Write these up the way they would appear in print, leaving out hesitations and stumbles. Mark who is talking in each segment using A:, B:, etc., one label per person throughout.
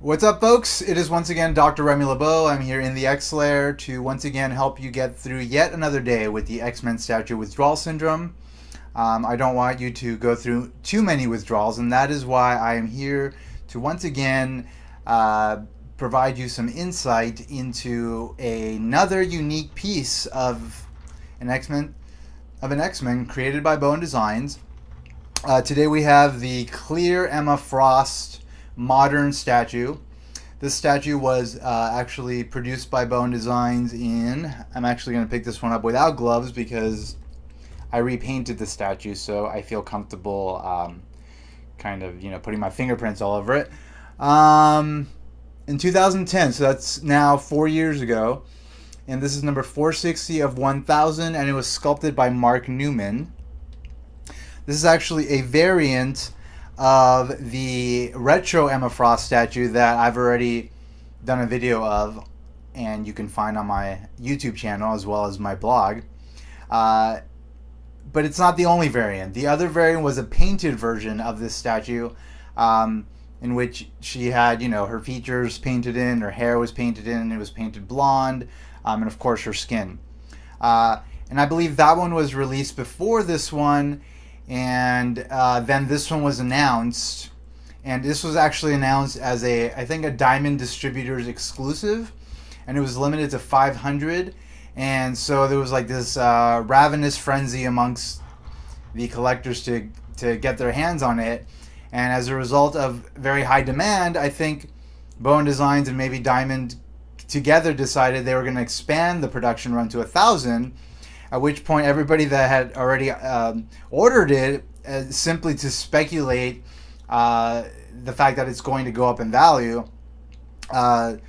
A: What's up, folks? It is once again Dr. Remy LeBeau. I'm here in the X Lair to once again help you get through yet another day with the X-Men statue withdrawal syndrome. I don't want you to go through too many withdrawals, and that is why I am here to once again provide you some insight into another unique piece of an X-Men created by Bowen Designs. Today we have the clear Emma Frost modern statue. This statue was actually produced by Bowen Designs in... I'm actually going to pick this one up without gloves because I repainted the statue, so I feel comfortable putting my fingerprints all over it. In 2010, so that's now 4 years ago. And this is number 460 of 1000, and it was sculpted by Mark Newman. This is actually a variant of the retro Emma Frost statue that I've already done a video of, and you can find on my YouTube channel as well as my blog. But it's not the only variant. The other variant was a painted version of this statue, in which she had, her features painted in, her hair was painted in, it was painted blonde, and of course her skin. And I believe that one was released before this one, and then this one was announced, and this was actually announced as I think a Diamond Distributors exclusive, and it was limited to 500, and so there was like this ravenous frenzy amongst the collectors to get their hands on it, and as a result of very high demand, I think Bowen Designs and maybe Diamond together decided they were going to expand the production run to 1,000. At which point, everybody that had already ordered it, simply to speculate the fact that it's going to go up in value, I'm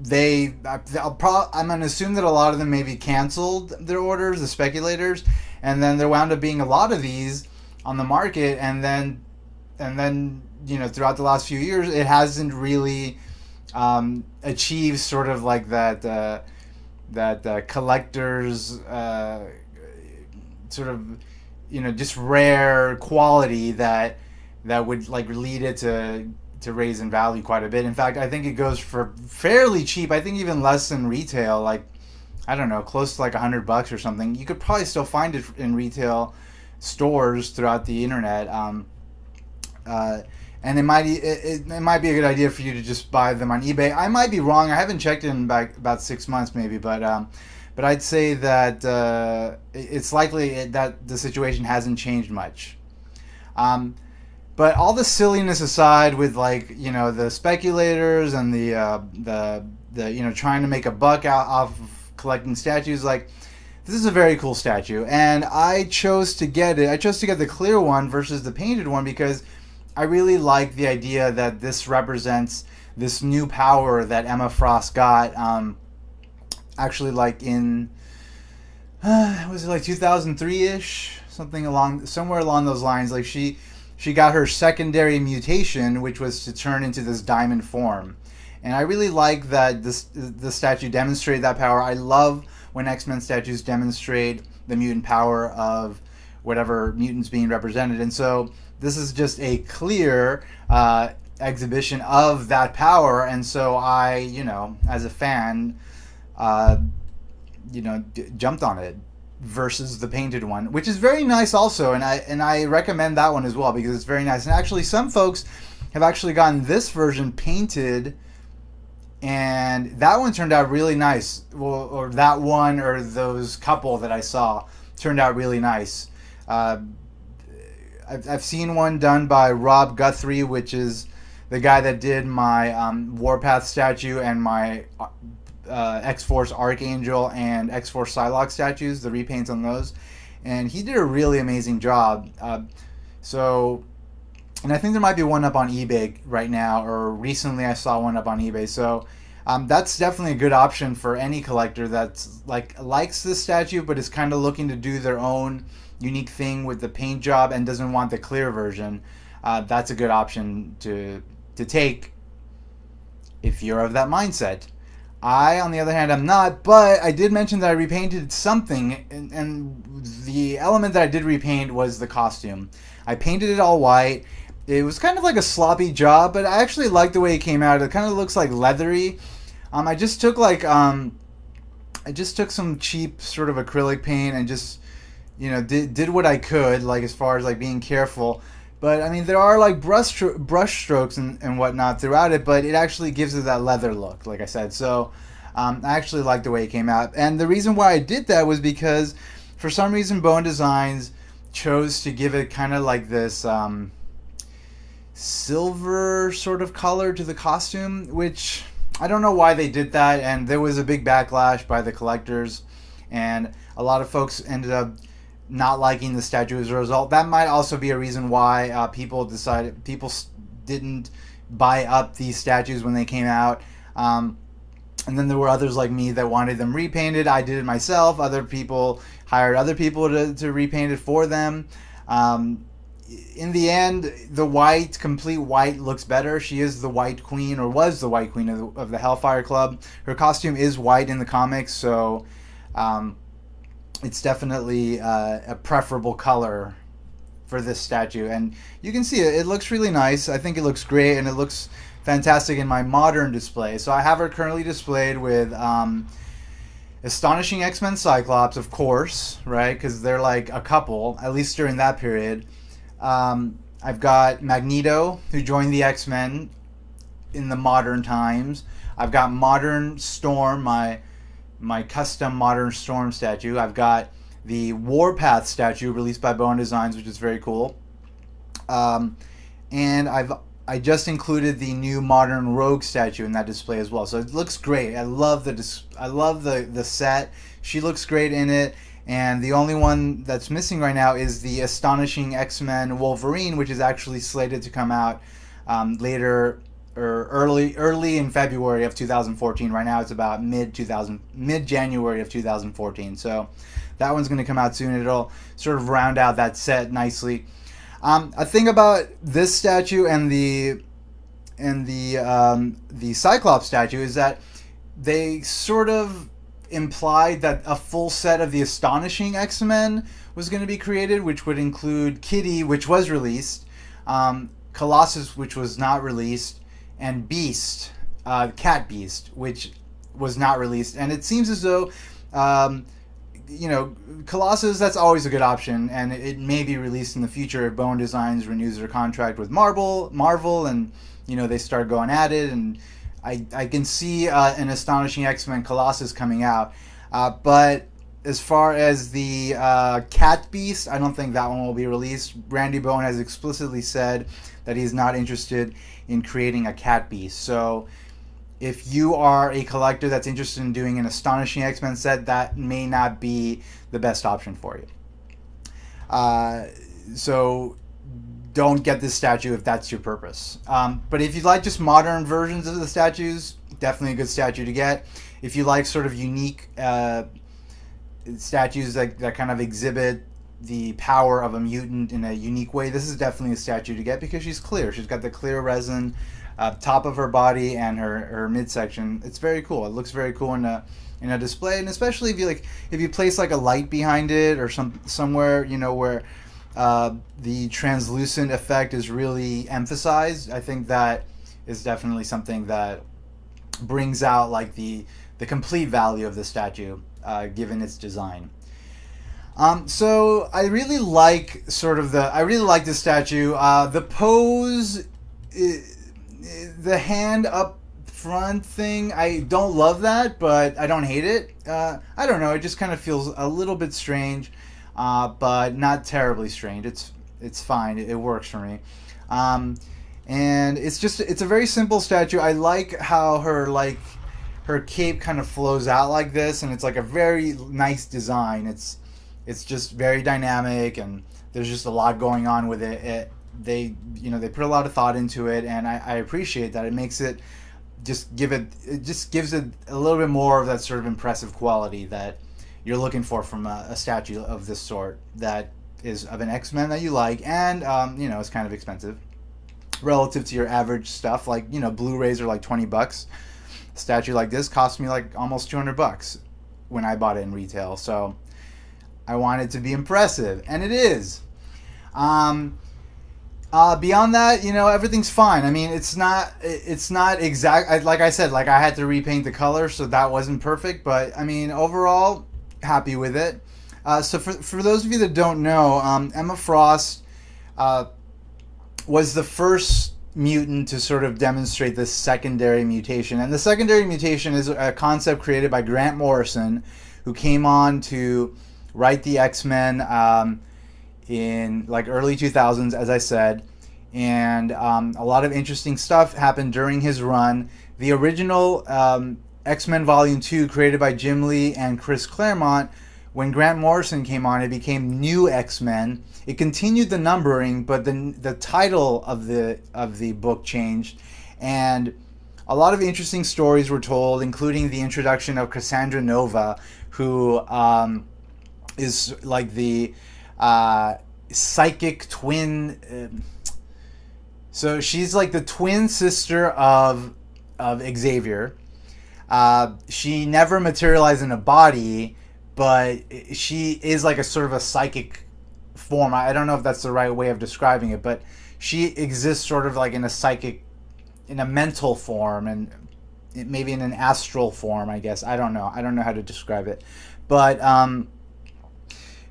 A: going to assume that a lot of them maybe canceled their orders, the speculators, and then there wound up being a lot of these on the market, and then throughout the last few years, it hasn't really achieved sort of like that collector's sort of just rare quality that would like lead it to raise in value quite a bit. In fact, I think it goes for fairly cheap. I think even less than retail, like I don't know, close to like $100 or something. You could probably still find it in retail stores throughout the internet. And it might be a good idea for you to just buy them on eBay. I might be wrong. I haven't checked in about 6 months maybe, but I'd say that it's likely that the situation hasn't changed much. But all the silliness aside, with the speculators and the trying to make a buck off of collecting statues, this is a very cool statue, and I chose to get it. I chose to get the clear one versus the painted one because I really like the idea that this represents this new power that Emma Frost got. Actually, in was it 2003-ish, somewhere along those lines. She got her secondary mutation, which was to turn into this diamond form, and I really like that the statue demonstrated that power. I love when X-Men statues demonstrate the mutant power of whatever mutant's being represented, and so this is just a clear exhibition of that power, and so I, as a fan, jumped on it versus the painted one, which is very nice also, and I recommend that one as well because it's very nice. And actually, some folks have actually gotten this version painted, and that one turned out really nice. Well, or that one or those couple that I saw turned out really nice. I've seen one done by Rob Guthrie, which is the guy that did my Warpath statue and my X-Force Archangel and X-Force Psylocke statues, the repaints on those. And he did a really amazing job. And I think there might be one up on eBay right now, or recently I saw one up on eBay. So that's definitely a good option for any collector that's likes this statue but is kind of looking to do their own unique thing with the paint job and doesn't want the clear version. That's a good option to take if you're of that mindset. I, on the other hand, am not, but I did mention that I repainted something, and the element that I did repaint was the costume. I painted it all white, It was kind of like a sloppy job, but I actually like the way it came out. It kind of looks like leathery. I just took I just took some cheap sort of acrylic paint and just did what I could, like as far as like being careful. But I mean, there are like brush strokes and whatnot throughout it, but it actually gives it that leather look, like I said. So I actually like the way it came out, and the reason why I did that was because for some reason Bone Designs chose to give it kind of like this silver sort of color to the costume, which I don't know why they did that, and there was a big backlash by the collectors, and a lot of folks ended up not liking the statue as a result. That might also be a reason why people didn't buy up these statues when they came out. And then there were others like me that wanted them repainted. I did it myself. Other people hired other people to repaint it for them. In the end, the complete white looks better. She is the White Queen, or was the White Queen of the Hellfire Club. Her costume is white in the comics, so it's definitely a preferable color for this statue. And you can see it. It looks really nice. I think it looks great, and it looks fantastic in my modern display. So I have her currently displayed with Astonishing X-Men Cyclops, of course, right? Because they're like a couple, at least during that period. I've got Magneto, who joined the X-Men in the modern times. I've got Modern Storm, my custom Modern Storm statue. I've got the Warpath statue released by Bone Designs, which is very cool. And I just included the new Modern Rogue statue in that display as well. So it looks great. I love the set. She looks great in it. And the only one that's missing right now is the Astonishing X-Men Wolverine, which is actually slated to come out later or early in February of 2014. Right now it's about mid January of 2014. So that one's going to come out soon. It'll sort of round out that set nicely. A thing about this statue and the Cyclops statue is that they sort of implied that a full set of the Astonishing X-Men was going to be created, which would include Kitty, which was released, Colossus, which was not released, and Beast, Cat Beast, which was not released. And it seems as though, Colossus, that's always a good option, and it may be released in the future if Bone Designs renews their contract with Marvel, and they start going at it, and I can see an Astonishing X-Men Colossus coming out. But as far as the Cat Beast, I don't think that one will be released. Randy Bone has explicitly said that he's not interested in creating a Cat Beast. So if you are a collector that's interested in doing an Astonishing X-Men set, that may not be the best option for you. So don't get this statue if that's your purpose. But if you like just modern versions of the statues, definitely a good statue to get. If you like sort of unique statues that kind of exhibit the power of a mutant in a unique way, this is definitely a statue to get because she's clear. She's got the clear resin top of her body and her midsection. It's very cool. It looks very cool in a display, and especially if you place like a light behind it or somewhere where the translucent effect is really emphasized. I think that is definitely something that brings out like the complete value of the statue, given its design. So I really like this statue. The pose, the hand up front thing, I don't love that, but I don't hate it. I don't know. It just kind of feels a little bit strange. But not terribly strange. It's fine. It works for me. And it's a very simple statue. I like how her cape kind of flows out like this, and it's like a very nice design. It's just very dynamic, and there's just a lot going on with it. They put a lot of thought into it, and I appreciate that. It makes it just gives it a little bit more of that sort of impressive quality that you're looking for from a statue of this sort that is of an X-Men that you like, and it's kind of expensive relative to your average stuff. Like Blu-rays are like $20. A statue like this cost me like almost $200 when I bought it in retail. So I want it to be impressive, and it is. Beyond that, everything's fine. I mean, it's not exact. Like I said, like I had to repaint the color, so that wasn't perfect. But I mean, overall, happy with it. So for those of you that don't know, Emma Frost was the first mutant to sort of demonstrate this secondary mutation, and the secondary mutation is a concept created by Grant Morrison, who came on to write the X-Men. In like early 2000s, as I said, and a lot of interesting stuff happened during his run. The original X-Men Volume 2, created by Jim Lee and Chris Claremont, when Grant Morrison came on, it became New X-Men. It continued the numbering, but the title of the book changed, and a lot of interesting stories were told, including the introduction of Cassandra Nova, who is like the psychic twin. So she's like the twin sister of Xavier. She never materialized in a body, but she is like a sort of a psychic form. I don't know if that's the right way of describing it, but she exists sort of like in a mental form, and maybe in an astral form, I guess. I don't know how to describe it, but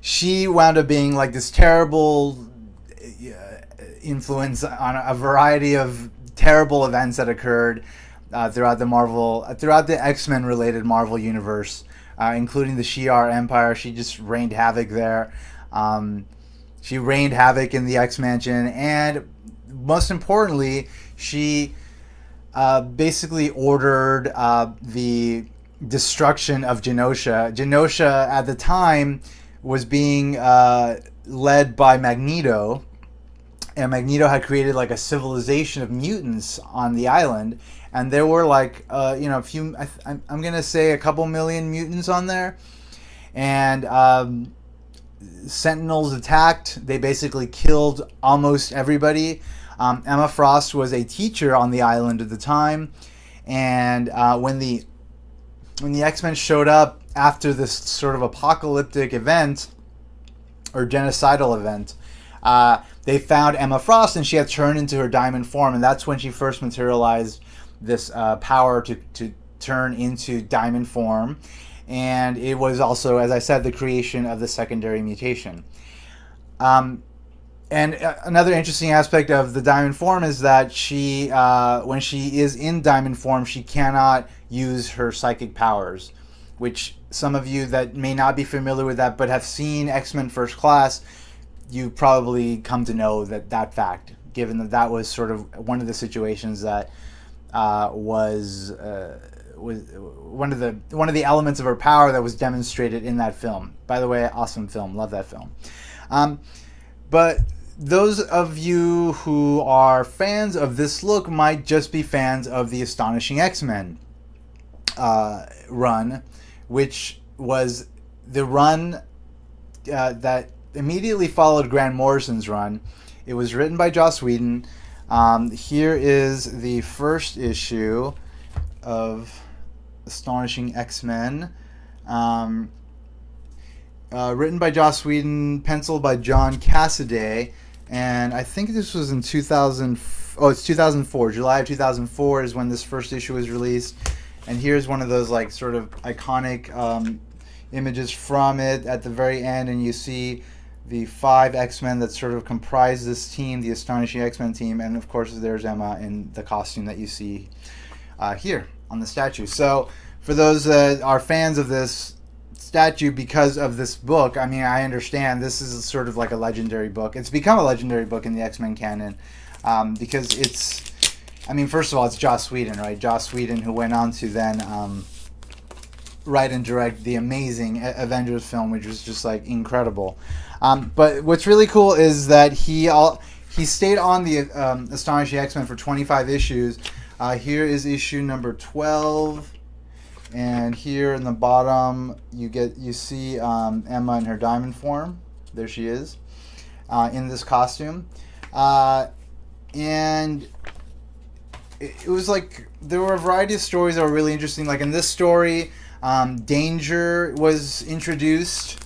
A: she wound up being like this terrible influence on a variety of terrible events that occurred throughout the X-Men related Marvel universe, including the Shi'ar Empire. She just reigned havoc there. She reigned havoc in the X-Mansion, and most importantly, she basically ordered the destruction of Genosha. Genosha at the time was being led by Magneto, and Magneto had created like a civilization of mutants on the island, and there were like a few, I'm gonna say a couple million mutants on there, and Sentinels attacked. They basically killed almost everybody. Emma Frost was a teacher on the island at the time, and when the X-Men showed up after this sort of apocalyptic event or genocidal event, they found Emma Frost, and she had turned into her diamond form, and that's when she first materialized this power to turn into diamond form. And it was also, as I said, the creation of the secondary mutation. And another interesting aspect of the diamond form is that she, when she is in diamond form, she cannot use her psychic powers, which some of you that may not be familiar with that but have seen X-Men First Class, you probably come to know that fact, given that was sort of one of the situations that was one of the elements of her power that was demonstrated in that film. By the way, awesome film, love that film. But those of you who are fans of this look might just be fans of the Astonishing X-Men run, which was the run that immediately followed Grant Morrison's run. It was written by Joss Whedon. Here is the first issue of Astonishing X-Men, written by Joss Whedon, penciled by John Cassaday, and I think this was in 2000. Oh, it's 2004. July of 2004 is when this first issue was released. And here's one of those like sort of iconic images from it at the very end, and you see the 5 X-Men that sort of comprise this team, the Astonishing X-Men team, and of course there's Emma in the costume that you see here on the statue. So for those that are fans of this statue because of this book, I mean, I understand this is sort of like a legendary book. It's become a legendary book in the X-Men canon because it's, I mean, first of all, it's Joss Whedon, right? Joss Whedon, who went on to then write and direct the amazing Avengers film, which was just like incredible. But what's really cool is that he stayed on the Astonishing X-Men for 25 issues. Here is issue number 12, and here in the bottom you see Emma in her diamond form. There she is in this costume, and it was like there were a variety of stories that were really interesting. Like in this story, Danger was introduced,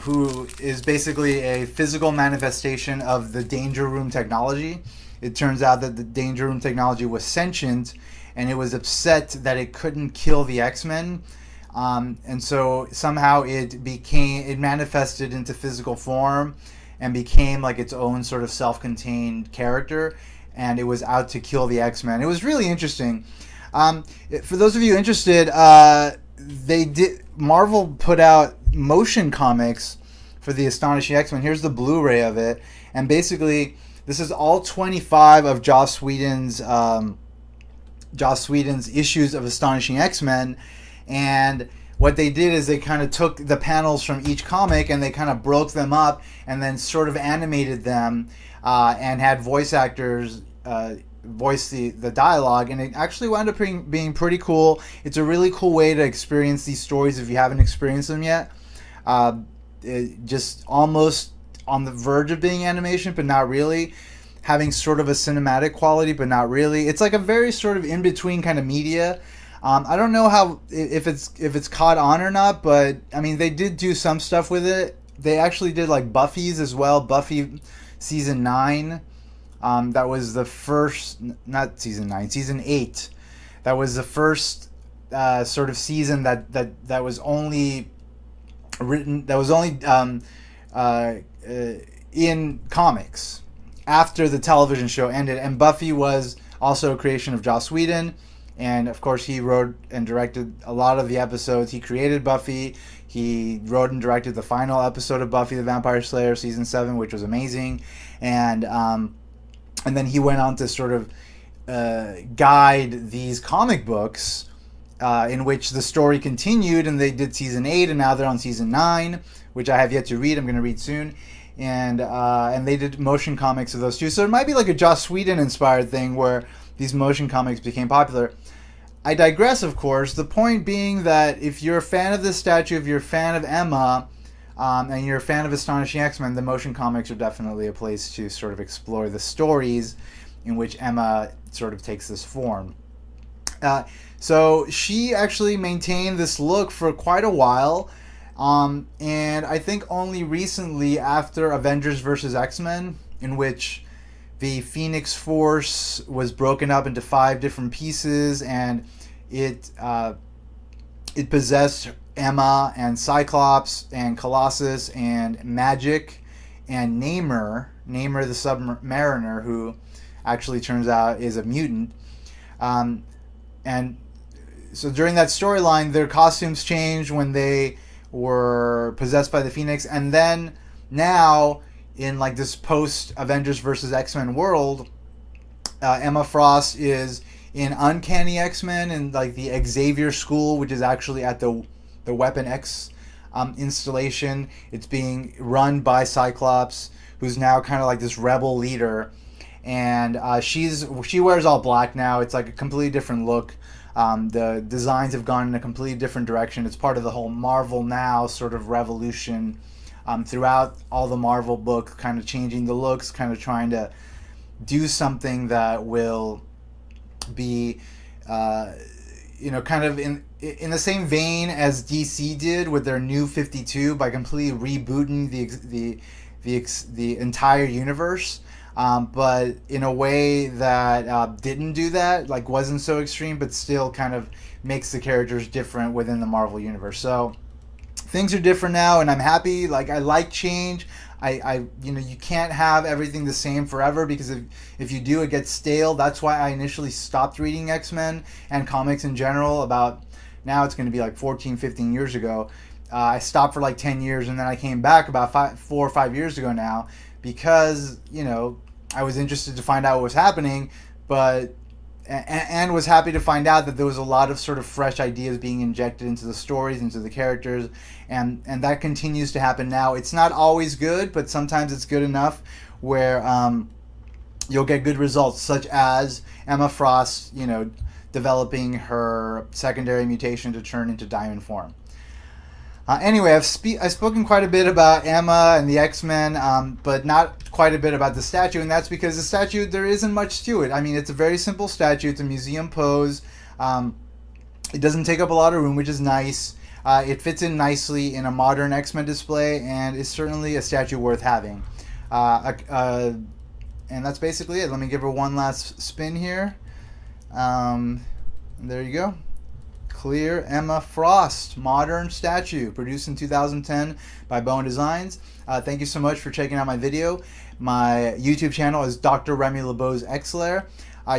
A: who is basically a physical manifestation of the Danger Room technology. It turns out that the Danger Room technology was sentient, and it was upset that it couldn't kill the X-Men. And so somehow it manifested into physical form and became like its own sort of self-contained character, and it was out to kill the X-Men. It was really interesting. For those of you interested, Marvel put out motion comics for the Astonishing X-Men. Here's the Blu-ray of it, and basically this is all 25 of Joss Whedon's issues of Astonishing X-Men. And what they did is they kind of took the panels from each comic and they kind of broke them up and then sort of animated them and had voice actors voice the dialogue, and it actually wound up being pretty cool. It's a really cool way to experience these stories if you haven't experienced them yet. Just almost on the verge of being animation, but not really. Having sort of a cinematic quality, but not really. It's like a very sort of in-between kind of media. I don't know how if it's caught on or not, but I mean they did do some stuff with it. They actually did like Buffy's as well. Buffy season 9. That was the first, not season 9, season 8. That was the first sort of season that was only written. That was only in comics after the television show ended. And Buffy was also a creation of Joss Whedon. And of course, he wrote and directed a lot of the episodes. He created Buffy. He wrote and directed the final episode of Buffy the Vampire Slayer, season 7, which was amazing. And then he went on to sort of guide these comic books in which the story continued. And they did season 8, and now they're on season 9, which I have yet to read. I'm going to read soon. And they did motion comics of those two. So it might be like a Joss Whedon inspired thing where these motion comics became popular. I digress, of course. The point being that if you're a fan of this statue, if you're a fan of Emma, and you're a fan of Astonishing X-Men, the motion comics are definitely a place to sort of explore the stories in which Emma sort of takes this form. So she actually maintained this look for quite a while. And I think only recently, after Avengers vs. X-Men, in which the Phoenix Force was broken up into 5 different pieces, and it possessed Emma and Cyclops and Colossus and Magic and Namor the Submariner, who actually turns out is a mutant. And so during that storyline, their costumes changed when they were possessed by the Phoenix, and then now in like this post Avengers vs. X-Men world, Emma Frost is in Uncanny X-Men and like the Xavier School, which is actually at the Weapon X installation. It's being run by Cyclops, who's now kind of like this rebel leader, and she wears all black now. It's like a completely different look. The designs have gone in a completely different direction. It's part of the whole Marvel Now sort of revolution throughout all the Marvel books, kind of changing the looks, kind of trying to do something that will be, kind of in the same vein as DC did with their New 52 by completely rebooting the entire universe. But in a way that didn't do that, like wasn't so extreme, but still kind of makes the characters different within the Marvel universe. So things are different now, and I'm happy. Like I like change. You can't have everything the same forever, because if you do, it gets stale. That's why I initially stopped reading X-Men and comics in general. About now, it's going to be like 14, 15 years ago. I stopped for like 10 years, and then I came back about 4 or 5 years ago now, because I was interested to find out what was happening, and was happy to find out that there was a lot of sort of fresh ideas being injected into the stories, into the characters, and that continues to happen now. It's not always good, but sometimes it's good enough where you'll get good results, such as Emma Frost, developing her secondary mutation to turn into diamond form. Anyway, I've spoken quite a bit about Emma and the X-Men, but not quite a bit about the statue, and that's because the statue, there isn't much to it. I mean, it's a very simple statue. It's a museum pose. It doesn't take up a lot of room, which is nice. It fits in nicely in a modern X-Men display, and is certainly a statue worth having. And that's basically it. Let me give her one last spin here. There you go. Clear Emma Frost modern statue, produced in 2010 by Bowen Designs. Thank you so much for checking out my video. My YouTube channel is Dr. Remy LeBeau's X-Lair.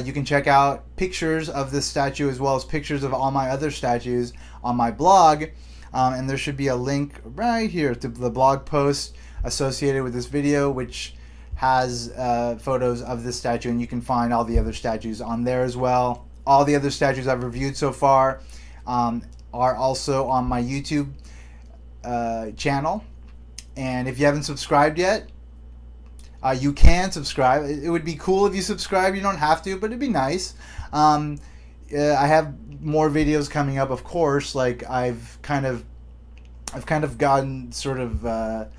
A: You can check out pictures of this statue as well as pictures of all my other statues on my blog. And there should be a link right here to the blog post associated with this video, which has photos of this statue, and you can find all the other statues on there as well. All the other statues I've reviewed so far are also on my YouTube channel. And if you haven't subscribed yet, you can subscribe. It would be cool if you subscribe. You don't have to, but it'd be nice. I have more videos coming up, of course. Like I've kind of gotten sort of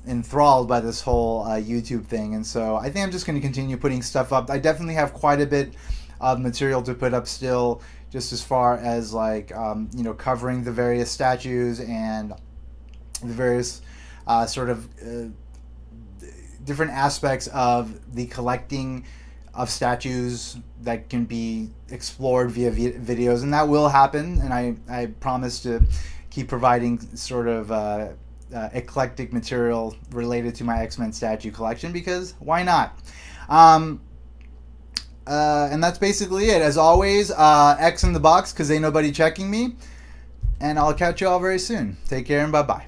A: enthralled by this whole YouTube thing, and so I think I'm just going to continue putting stuff up. I definitely have quite a bit of material to put up still, just as far as like covering the various statues and the various sort of different aspects of the collecting of statues that can be explored via videos, and that will happen, and I promise to keep providing sort of eclectic material related to my X-Men statue collection, because why not? And that's basically it. As always, X in the box, because ain't nobody checking me, and I'll catch you all very soon. Take care and bye-bye.